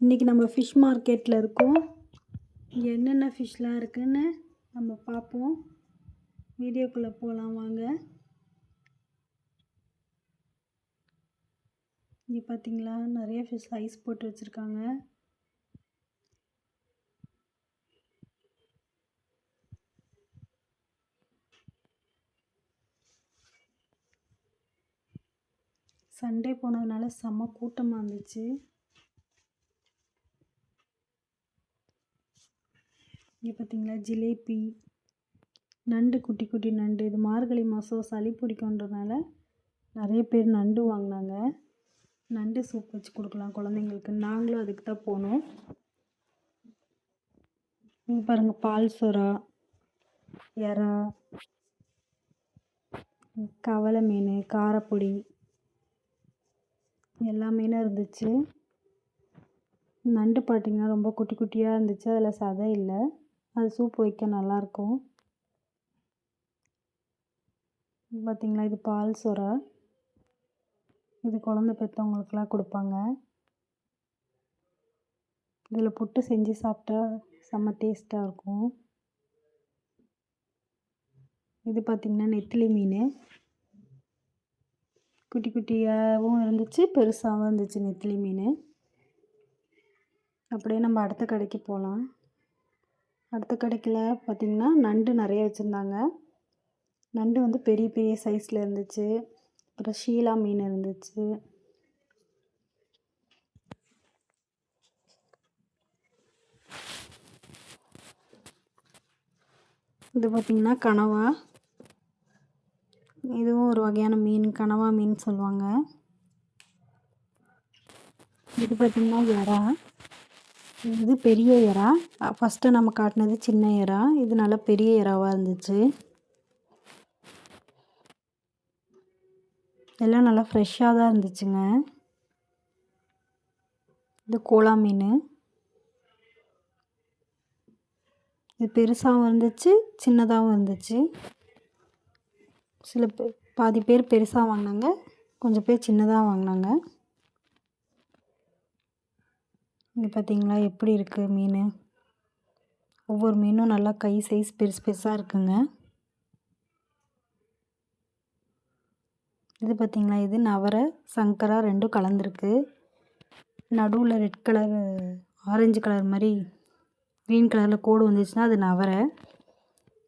இன்றைக்கி நம்ம ஃபிஷ் மார்க்கெட்டில் இருக்கோம். இங்கே என்னென்ன ஃபிஷ்லாம் இருக்குதுன்னு நம்ம பார்ப்போம். வீடியோக்குள்ளே போகலாம் வாங்க. இங்கே பார்த்தீங்களா, நிறைய ஃபிஷ் ஐஸ் போட்டு வச்சுருக்காங்க. சண்டே போனதுனால செம்ம கூட்டமாக இருந்துச்சு. இங்கே பார்த்தீங்களா, ஜிலேபி, நண்டு, குட்டி குட்டி நண்டு. இது மார்கழி மாதம் சளி பிடிக்குன்றதுனால நிறைய பேர் நண்டு வாங்கினாங்க. நண்டு சூப் வச்சு கொடுக்கலாம் குழந்தைங்களுக்கு. நாங்களும் அதுக்கு தான் போனோம். இங்கே பாருங்கள், பால் சுறா, எறா, கவலை மீன், காரப்பொடி எல்லா மீனும் இருந்துச்சு. நண்டு பார்த்திங்கன்னா ரொம்ப குட்டி குட்டியாக இருந்துச்சு. அதில் சதை இல்லை. அது சூப் வைக்க நல்லாயிருக்கும். பார்த்திங்களா, இது பால் சுறா. இது குழந்தை பெற்றவங்களுக்குலாம் கொடுப்பாங்க. இதில் புட்டு செஞ்சு சாப்பிட்டா செம்ம டேஸ்ட்டாக இருக்கும். இது பார்த்திங்கன்னா நெத்திலி மீன். குட்டி குட்டியாகவும் இருந்துச்சு, பெருசாகவும் இருந்துச்சு நெத்திலி மீன். அப்படியே நம்ம அடுத்த கடைக்கு போகலாம். அடுத்த கடைக்கில் பார்த்திங்கன்னா நண்டு நிறைய வச்சுருந்தாங்க. நண்டு வந்து பெரிய பெரிய சைஸில் இருந்துச்சு. அப்புறம் ஷீலா மீன் இருந்துச்சு. இது பார்த்திங்கன்னா கனவா. இதுவும் ஒரு வகையான மீன், கனவா மீன் சொல்லுவாங்க. இது பார்த்திங்கன்னா எறா. இது பெரிய எறா. ஃபஸ்ட்டு நம்ம காட்டினது சின்ன எறா. இது நல்லா பெரிய எறாவாக இருந்துச்சு. எல்லாம் நல்லா ஃப்ரெஷ்ஷாக தான் இருந்துச்சுங்க. இது கோலா மீன். இது பெருசாகவும் இருந்துச்சு, சின்னதாகவும் இருந்துச்சு. பாதி பேர் பெருசாக வாங்கினாங்க, கொஞ்சம் பேர் சின்னதாக வாங்கினாங்க. இங்கே பார்த்தீங்களா எப்படி இருக்குது மீன். ஒவ்வொரு மீனும் நல்லா கை சைஸ் பெருசு பெருசாக இருக்குங்க. இது பார்த்திங்களா, இது நவரை, சங்கரா ரெண்டும் கலந்துருக்கு. நடுவில் ரெட் கலர், ஆரஞ்சு கலர் மாதிரி க்ரீன் கலரில் கோடு வந்துச்சுன்னா அது நவரை.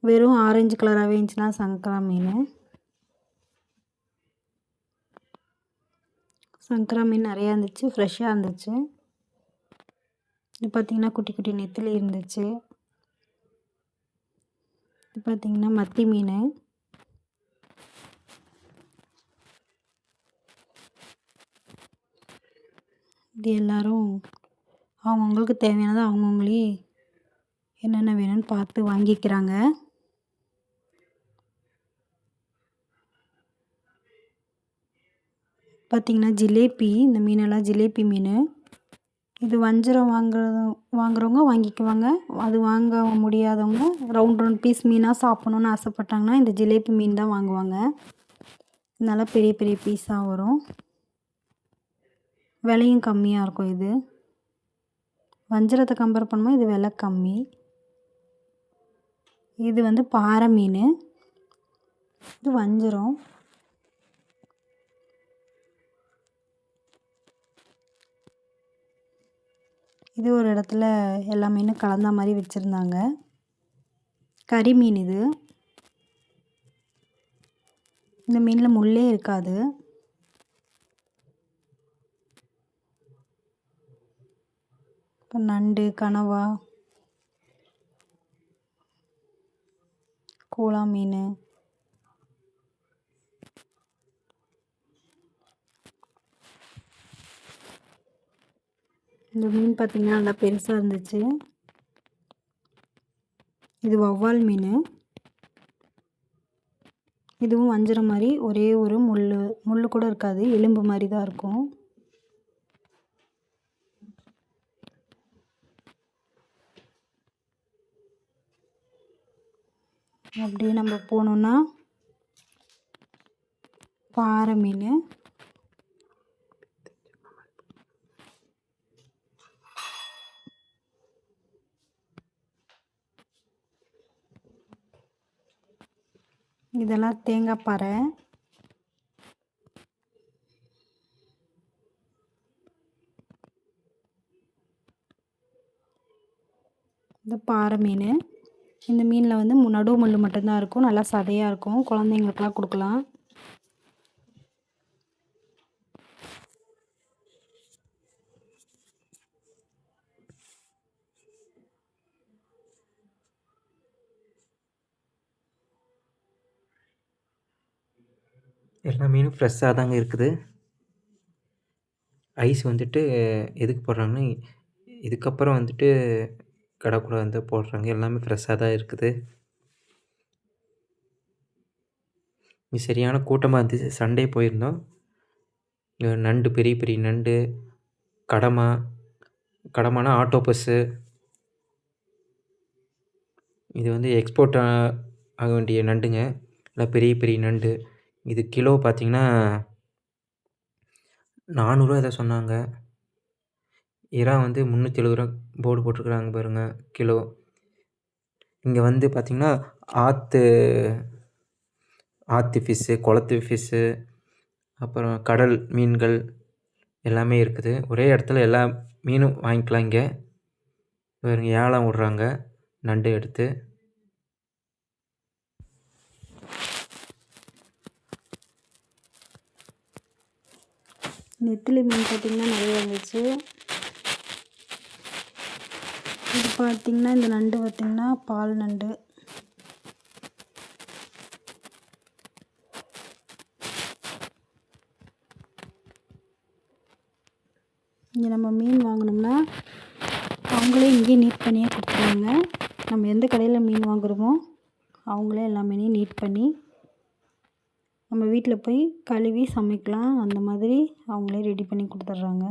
வெறும் ஆரஞ்சு கலராகவே இருந்துச்சுன்னா சங்கரா மீன். சங்கரா மீன் நிறையா இருந்துச்சு, ஃப்ரெஷ்ஷாக இருந்துச்சு. இது பார்த்திங்கன்னா குட்டி குட்டி நெத்திலி இருந்துச்சு. இது பார்த்திங்கன்னா மத்தி மீன். இது எல்லோரும் அவங்கவுங்களுக்கு தேவையானதை அவங்கவுங்களே என்னென்ன வேணும்னு பார்த்து வாங்கிக்கிறாங்க. பார்த்திங்கன்னா ஜிலேபி. இந்த மீனெல்லாம் ஜிலேபி மீன். இது வஞ்சரம் வாங்குறவங்க வாங்கிக்குவாங்க. அது வாங்க முடியாதவங்க ரவுண்ட் ரவுண்ட் பீஸ் மீனாக சாப்பிட்ணுன்னு ஆசைப்பட்டாங்கன்னா இந்த ஜிலேபி மீன் தான் வாங்குவாங்க. நல்லா பெரிய பெரிய பீஸாக வரும். விலையும் கம்மியாக இருக்கும். இது வஞ்சரத்தை கம்பேர் பண்ணும்போது இது விலை கம்மி. இது வந்து பாறை மீன். இது வஞ்சரம். இது ஒரு இடத்துல எல்லா மீனும் கலந்த மாதிரி வச்சுருந்தாங்க. கறி மீன் இது. இந்த மீனில் முள்ளே இருக்காது. இப்போ நண்டு, கனவா, கோலா மீன், இந்த மீன் பார்த்திங்கன்னா நல்லா பெருசாக இருந்துச்சு. இது வவ்வால் மீன். இதுவும் வஞ்சரம் மாதிரி ஒரே ஒரு முள் கூட இருக்காது, எலும்பு மாதிரி தான் இருக்கும். அப்படியே நம்ம போனோன்னா பாறை மீன். இதெல்லாம் தேங்காய் பாறை. இது பாறை மீன். இந்த மீனில் வந்து நடு முள் மட்டும்தான் இருக்கும். நல்லா சதையாக இருக்கும். குழந்தைங்களுக்கெல்லாம் கொடுக்கலாம். எல்லா மீனும் ஃப்ரெஷ்ஷாக தாங்க இருக்குது. ஐஸ் வந்துட்டு எதுக்கு போடுறாங்கன்னா, இதுக்கப்புறம் வந்துட்டு கடை வந்து போடுறாங்க. எல்லாமே ஃப்ரெஷ்ஷாக தான் இருக்குது. இங்கே சரியான கூட்டமாக இருந்துச்சு. சண்டே போயிருந்தோம். நண்டு, பெரிய பெரிய நண்டு, கடமானா ஆக்டோபஸ்ஸு. இது வந்து எக்ஸ்போர்ட் ஆக வேண்டிய நண்டுங்க. எல்லாம் பெரிய பெரிய நண்டு. இது கிலோ பார்த்திங்கன்னா 400 ஏதோ சொன்னாங்க. இறா வந்து 370 போர்டு போட்டிருக்குறாங்க பாருங்கள் கிலோ. இங்கே வந்து பார்த்திங்கன்னா ஆற்று ஃபிஷ்ஷு, குளத்து ஃபிஷ்ஷு, அப்புறம் கடல் மீன்கள் எல்லாமே இருக்குது. ஒரே இடத்துல எல்லா மீனும் வாங்கிக்கலாம். இங்கே பாருங்க ஏலம் விட்றாங்க நண்டு எடுத்து. நெத்திலி மீன் பார்த்திங்கன்னா நிறைய இருந்துச்சு. இது பார்த்திங்கன்னா இந்த நண்டு பார்த்திங்கன்னா பால் நண்டு. இங்கே நம்ம மீன் வாங்கினோம்னா அவங்களே இங்கேயே நீட் பண்ணியே கொடுத்துருவாங்க. நம்ம எந்த கடையில் மீன் வாங்குகிறோமோ அவங்களே எல்லா மீனையும் நீட் பண்ணி நம்ம வீட்டில் போய் கழுவி சமைக்கலாம். அந்த மாதிரி அவங்களே ரெடி பண்ணி கொடுத்துட்றாங்க.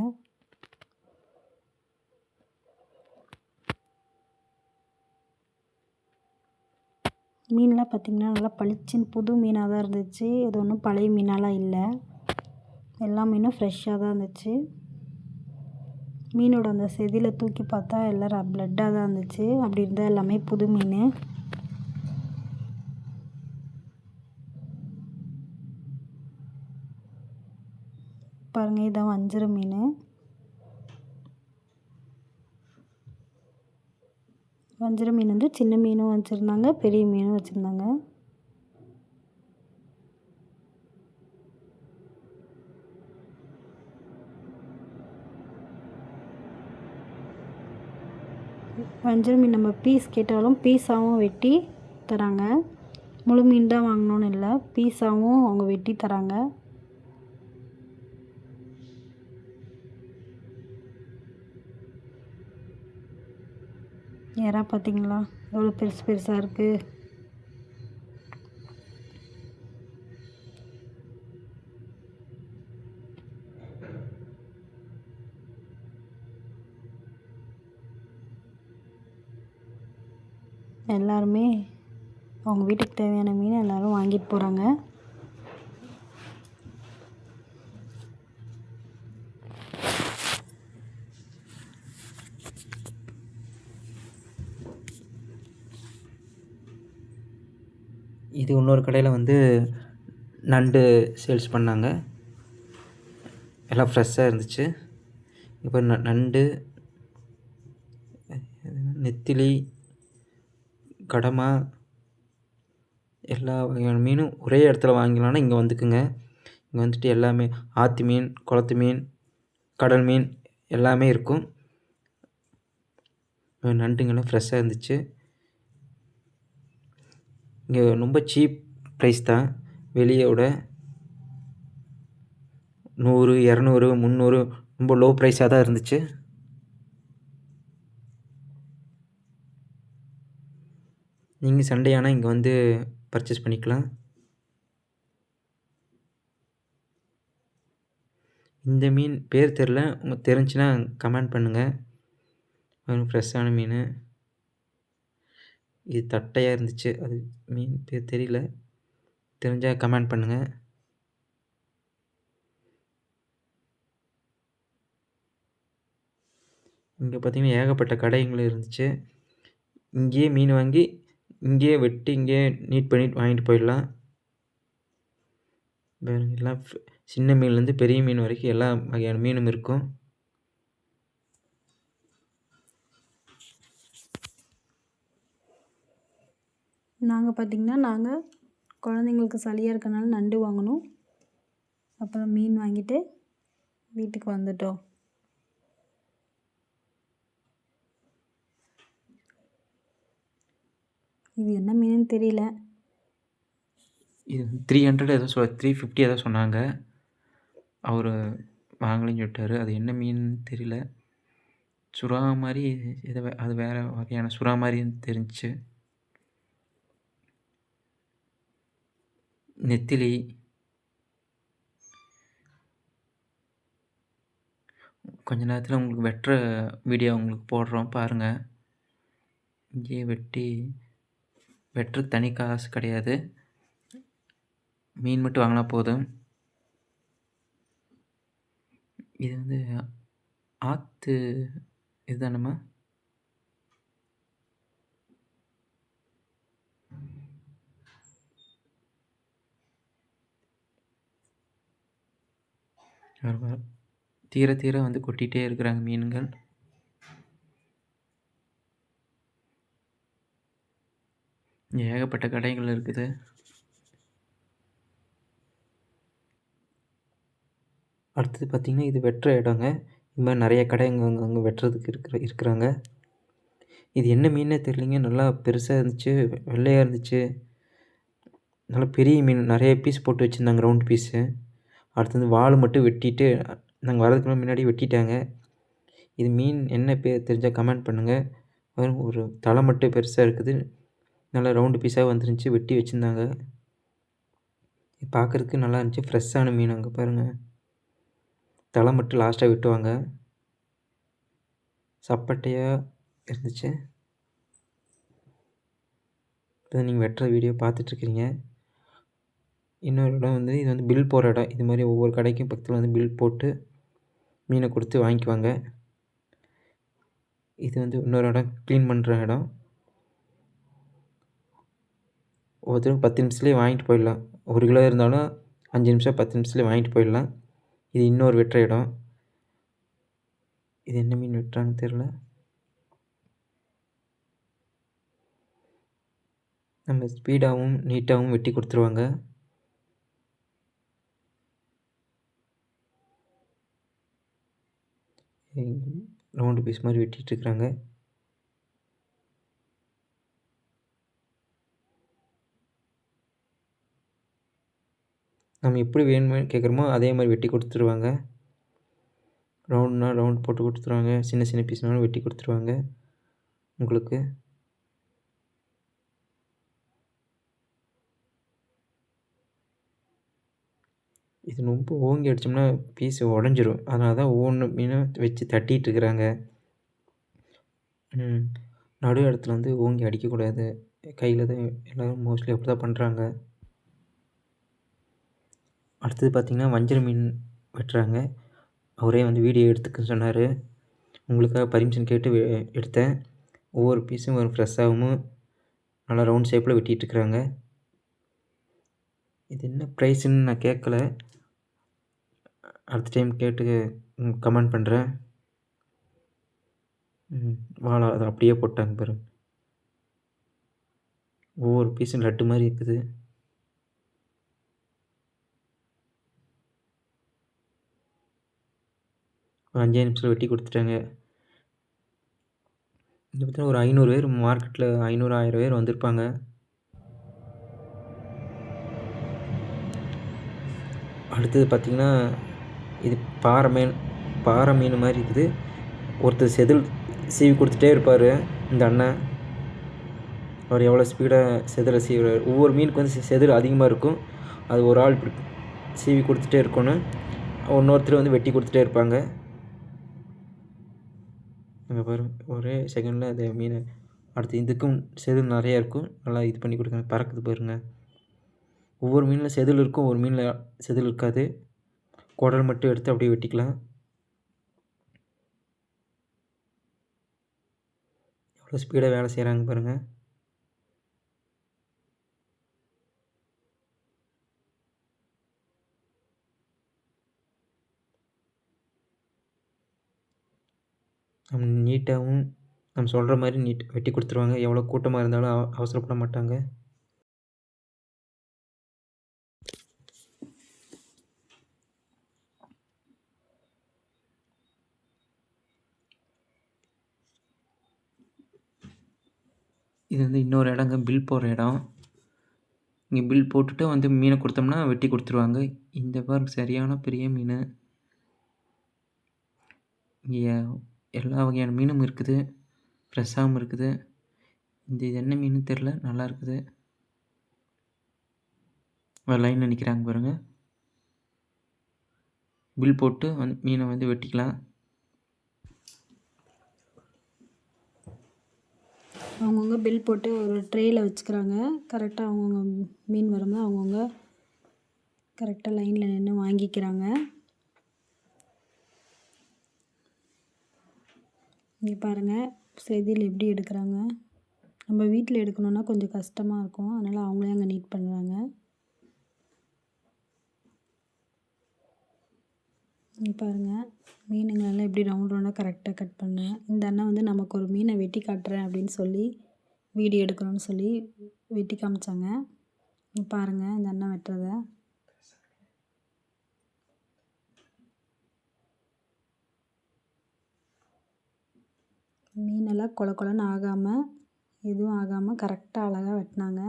மீன்லாம் பார்த்திங்கன்னா நல்லா பளிச்சுன்னு புது மீனாக தான் இருந்துச்சு. இது ஒன்றும் பழைய மீனாலாம் இல்லை. எல்லா மீனும் ஃப்ரெஷ்ஷாக தான் இருந்துச்சு. மீனோட அந்த செதிலை தூக்கி பார்த்தா எல்லாம் பிளட்டாக தான் இருந்துச்சு. அப்படி இருந்தால் எல்லாமே புது மீன். பாருங்கள், இதான் வஞ்சர மீன். வஞ்சர மீன் வந்து சின்ன மீனும் வச்சுருந்தாங்க, பெரிய மீனும் வச்சுருந்தாங்க. வஞ்சர மீன் நம்ம பீஸ் கேட்டாலும் பீஸாகவும் வெட்டி தராங்க. முழு மீன் தான் வாங்கணுன்னு இல்லை, பீஸாகவும் அவங்க வெட்டி தராங்க. இறா பார்த்தீங்களா எவ்வளோ பெருசு பெருசாக இருக்குது. எல்லாருமே அவங்க வீட்டுக்கு தேவையான மீன் எல்லோரும் வாங்கிட்டு போகிறாங்க. இது இன்னொரு கடையில் வந்து நண்டு சேல்ஸ் பண்ணாங்க. எல்லாம் ஃப்ரெஷ்ஷாக இருந்துச்சு. இப்போ நண்டு, நெத்திலி, கடமா எல்லா வகையான மீனும் ஒரே இடத்துல வாங்கிக்கலாம்னா இங்கே வந்துக்குங்க. இங்கே வந்துட்டு எல்லாமே ஆற்று மீன், குளத்து மீன், கடல் மீன் எல்லாமே இருக்கும். நண்டுங்கெல்லாம் ஃப்ரெஷ்ஷாக இருந்துச்சு. இங்கே ரொம்ப சீப் ப்ரைஸ் தான். வெளியே விட 100, 200, 300 ரொம்ப லோ ப்ரைஸாக தான் இருந்துச்சு. நீங்கள் சண்டே ஆனால் இங்கே வந்து பர்ச்சேஸ் பண்ணிக்கலாம். இந்த மீன் பேர் தெரில, உங்களுக்கு தெரிஞ்சுன்னா கமெண்ட் பண்ணுங்கள். ஃப்ரெஷ்ஷான மீன். இது தட்டையாக இருந்துச்சு. அது மீன் பேர் தெரியல, தெரிஞ்சால் கமெண்ட் பண்ணுங்கள். இங்கே பார்த்திங்கன்னா ஏகப்பட்ட கடைகள் இருந்துச்சு. இங்கேயே மீன் வாங்கி இங்கேயே வெட்டி இங்கேயே நீட் பண்ணிட்டு வாங்கிட்டு போயிடலாம். பாருங்க எல்லாம் சின்ன மீன்லேருந்து பெரிய மீன் வரைக்கும் எல்லா வகையான மீனும் இருக்கும். நாங்கள் பார்த்திங்கன்னா குழந்தைங்களுக்கு சளியாக இருக்கனால நண்டு வாங்கினோம். அப்புறம் மீன் வாங்கிட்டு வீட்டுக்கு வந்துட்டோம். இது என்ன மீனுன்னு தெரியல. இது 300 ஏதோ 350 ஏதோ சொன்னாங்க. அவர் வாங்கலைன்னு சொல்லிட்டாரு. அது என்ன மீன்னு தெரியல. சுறா மாதிரி ஏதோ அது வேறு வகையான சுறா மாதிரின்னு தெரிஞ்சிச்சு. நெத்திலி, கொஞ்ச நேரத்தில் உங்களுக்கு வெட்டுற வீடியோ உங்களுக்கு போடுறோம் பாருங்கள். இங்கேயே வெட்டுற தனி காசு கிடையாது, மீன் மட்டும் வாங்கினா போதும். இது வந்து ஆற்று இதுதானம்மா? தீர தீர வந்து கொட்டிகிட்டே இருக்கிறாங்க மீன்கள். ஏகப்பட்ட கடைகள் இருக்குது. அடுத்தது பார்த்திங்கன்னா இது வெட்டுற இடங்க. இது மாதிரி நிறைய கடைங்க அங்கே வெட்டுறதுக்கு இருக்கிறாங்க. இது என்ன மீனே தெரியலிங்க. நல்லா பெருசாக இருந்துச்சு, வெள்ளையாக இருந்துச்சு. நல்லா பெரிய மீன் நிறைய பீஸ் போட்டு வச்சுருந்தாங்க, ரவுண்ட் பீஸு. அடுத்தது வால் மட்டும் வெட்டிட்டு நாங்கள் வரதுக்கு முன்னாடி வெட்டிட்டாங்க. இது மீன் என்ன பேர் தெரிஞ்சால் கமெண்ட் பண்ணுங்கள். ஒரு தலை மட்டும் பெருசாக இருக்குது, நல்லா ரவுண்டு பீஸாக வந்துருந்துச்சு, வெட்டி வச்சுருந்தாங்க. பார்க்குறதுக்கு நல்லா இருந்துச்சு, ஃப்ரெஷ்ஷான மீன். அங்கே பாருங்கள், தலை மட்டும் லாஸ்ட்டாக வெட்டுவாங்க. சப்பட்டையாக இருந்துச்சு. இப்போ நீங்கள் வெட்டுற வீடியோ பார்த்துட்ருக்கிறீங்க. இன்னொரு இடம் வந்து இது வந்து பில் போடுற இடம். இது மாதிரி ஒவ்வொரு கடைக்கும் பக்கத்தில் வந்து பில் போட்டு மீனை கொடுத்து வாங்கிக்குவாங்க. இது வந்து இன்னொரு இடம் க்ளீன் பண்ணுற இடம். ஒவ்வொருத்தரும் 10 நிமிஷத்துலேயே வாங்கிட்டு போயிடலாம். 1 கிலோ இருந்தாலும் 5 நிமிஷம் 10 நிமிஷத்துலேயே வாங்கிட்டு போயிடலாம். இது இன்னொரு வெட்டுற இடம். இது என்ன மீன் வெட்டுறாங்கன்னு தெரில. நம்ம ஸ்பீடாகவும் நீட்டாகவும் வெட்டி கொடுத்துருவாங்க. ரவுண்டு பீஸ் மாதிரி வெட்டிகிட்ருக்குறாங்க. நம்ம எப்படி வேணுமே கேட்குறோமோ அதே மாதிரி வெட்டி கொடுத்துருவாங்க. ரவுண்ட்னா ரவுண்ட் போட்டு கொடுத்துருவாங்க, சின்ன சின்ன பீஸ்னாலும் வெட்டி கொடுத்துருவாங்க உங்களுக்கு. இது ரொம்ப ஓங்கி அடித்தோம்னா பீஸ் உடஞ்சிரும். அதனால தான் ஒவ்வொன்று மீனும் வச்சு தட்டிகிட்ருக்குறாங்க. நடு இடத்துல வந்து ஓங்கி அடிக்கக்கூடாது. கையில் தான் எல்லோரும் மோஸ்ட்லி அப்படி தான் பண்ணுறாங்க. அடுத்தது பார்த்திங்கன்னா வஞ்சரம் மீன் வெட்டுறாங்க. அவரே வந்து வீடியோ எடுத்துக்க சொன்னார். உங்களுக்காக பர்மிஷன் கேட்டு எடுத்தேன். ஒவ்வொரு பீஸும் ஒரு ஃப்ரெஷ்ஷாகவும் நல்லா ரவுண்ட் ஷேப்பில் வெட்டிகிட்ருக்குறாங்க. இது என்ன ப்ரைஸுன்னு நான் கேட்கல, அடுத்த டைம் கேட்டு கமெண்ட் பண்ணுறேன். வாழை அதை அப்படியே போட்டாங்க பாரு. ஒவ்வொரு பீஸும் லட்டு மாதிரி இருக்குது. ஒரு 5 நிமிஷத்தில் வெட்டி கொடுத்துட்டாங்க. இங்கே பார்த்தீங்கன்னா ஒரு 500 பேர் மார்க்கெட்டில் 500 1000 பேர் வந்திருப்பாங்க. அடுத்தது பார்த்திங்கன்னா இது பாறை மீன் மாதிரி இருக்குது. ஒருத்தர் செதில் சீவி கொடுத்துட்டே இருப்பார் இந்த அண்ணன். அவர் எவ்வளோ ஸ்பீடாக செதிலை சீவுறார். ஒவ்வொரு மீனுக்கு வந்து செதில் அதிகமாக இருக்கும். அது ஒரு ஆள் இப்படி சீவி கொடுத்துட்டே இருக்கணும், இன்னொருத்தர் வந்து வெட்டி கொடுத்துட்டே இருப்பாங்க. அங்கே பாருங்கள், ஒரே செகண்டில் அந்த மீன் அடுத்து இதுக்கும் செதில் நிறையா இருக்கும், நல்லா இது பண்ணி கொடுக்குறாங்க. பறக்குது பாருங்கள். ஒவ்வொரு மீனில் செதில் இருக்கும், ஒரு மீனில் செதில் இருக்காது. குடல் மட்டும் எடுத்து அப்படியே வெட்டிக்கலாம். எவ்வளோ ஸ்பீடாக வேலை செய்கிறாங்க பாருங்கள். நீட்டாகவும் நம்ம சொல்கிற மாதிரி வெட்டி கொடுத்துருவாங்க. எவ்வளோ கூட்டமாக இருந்தாலும் அவசரப்பட மாட்டாங்க. இது வந்து இன்னொரு இடங்க, பில் போடுற இடம். இங்கே பில் போட்டுட்டு வந்து மீனை கொடுத்தோம்னா வெட்டி கொடுத்துருவாங்க. இந்த பாருங்க, சரியான பெரிய மீன். இங்கே எல்லா வகையான மீனும் இருக்குது, ஃப்ரெஷ்ஷாகவும் இருக்குது. இது என்ன மீன் தெரில, நல்லா இருக்குது. ஒரு லைனில் நிற்கிறாங்க பாருங்க. பில் போட்டு வந்து மீனை வந்து வெட்டிக்கலாம். அவங்கவுங்க பில் போட்டு ஒரு ட்ரேயில் வச்சுக்கிறாங்க. கரெக்டாக அவங்கவுங்க மீன் வரும்போது அவங்கவுங்க கரெக்டாக லைனில் நின்று வாங்கிக்கிறாங்க. இங்கே பாருங்கள், செதில் எப்படி எடுக்கிறாங்க. நம்ம வீட்டில் எடுக்கணுன்னா கொஞ்சம் கஷ்டமாக இருக்கும், அதனால் அவங்களே அங்கே நீட் பண்ணுறாங்க. இங்கே பாருங்கள், மீனுங்களெல்லாம் எப்படி ரவுண்ட் ரவுண்டாக கரெக்டாக கட் பண்ணேன். இந்த அண்ணன் வந்து நமக்கு ஒரு மீனை வெட்டி காட்டுறேன் அப்படின்னு சொல்லி வீடியோ எடுக்கணும்னு சொல்லி வெட்டி காமிச்சாங்க. இங்கே பாருங்கள், இந்த அண்ணன் வெட்டுறத. மீனெல்லாம் கொல கொலன்னு ஆகாமல், எதுவும் ஆகாமல் கரெக்டாக அழகாக வெட்டினாங்க.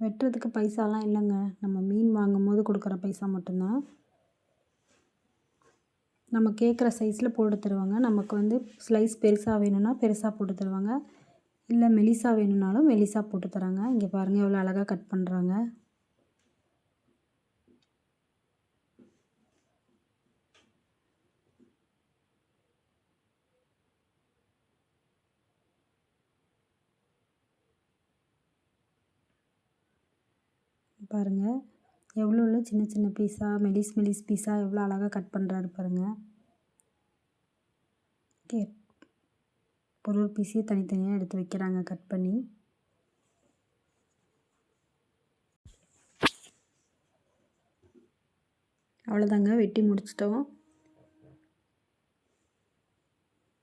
வெட்டுறதுக்கு பைசாலாம் இல்லைங்க, நம்ம மீன் வாங்கும் போது கொடுக்குற பைசா மட்டும்தான். நம்ம கேட்குற சைஸில் போட்டு தருவாங்க. நமக்கு வந்து ஸ்லைஸ் பெருசாக வேணும்னா பெருசாக போட்டு தருவாங்க, இல்லை மெலிசாக வேணும்னாலும் மெலிசாக போட்டு தராங்க. இங்கே பாருங்கள், எவ்வளோ அழகாக கட் பண்ணுறாங்க. பாருங்கள், எவ்வளோ சின்ன சின்ன பீஸாக, மெலிஸ் பீஸாக எவ்வளோ அழகாக கட் பண்ணுறாரு பாருங்கள். ஒரு பீஸையும் தனித்தனியாக எடுத்து வைக்கிறாங்க கட் பண்ணி. அவ்வளோதாங்க, வெட்டி முடிச்சிட்டோம்.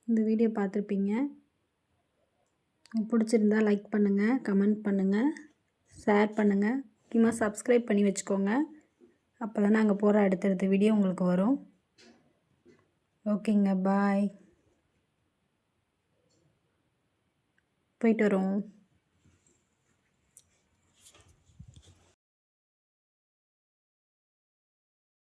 இந்த வீடியோ பார்த்துருப்பீங்க. பிடிச்சிருந்தா லைக் பண்ணுங்கள், கமெண்ட் பண்ணுங்கள், ஷேர் பண்ணுங்கள், முக்கியமாக சப்ஸ்கிரைப் பண்ணி வச்சுக்கோங்க. அப்போ தான் நாங்கள் போகிற அடுத்தடுத்த வீடியோ உங்களுக்கு வரும். ஓகேங்க, பாய். போயிட்டு வரோம்.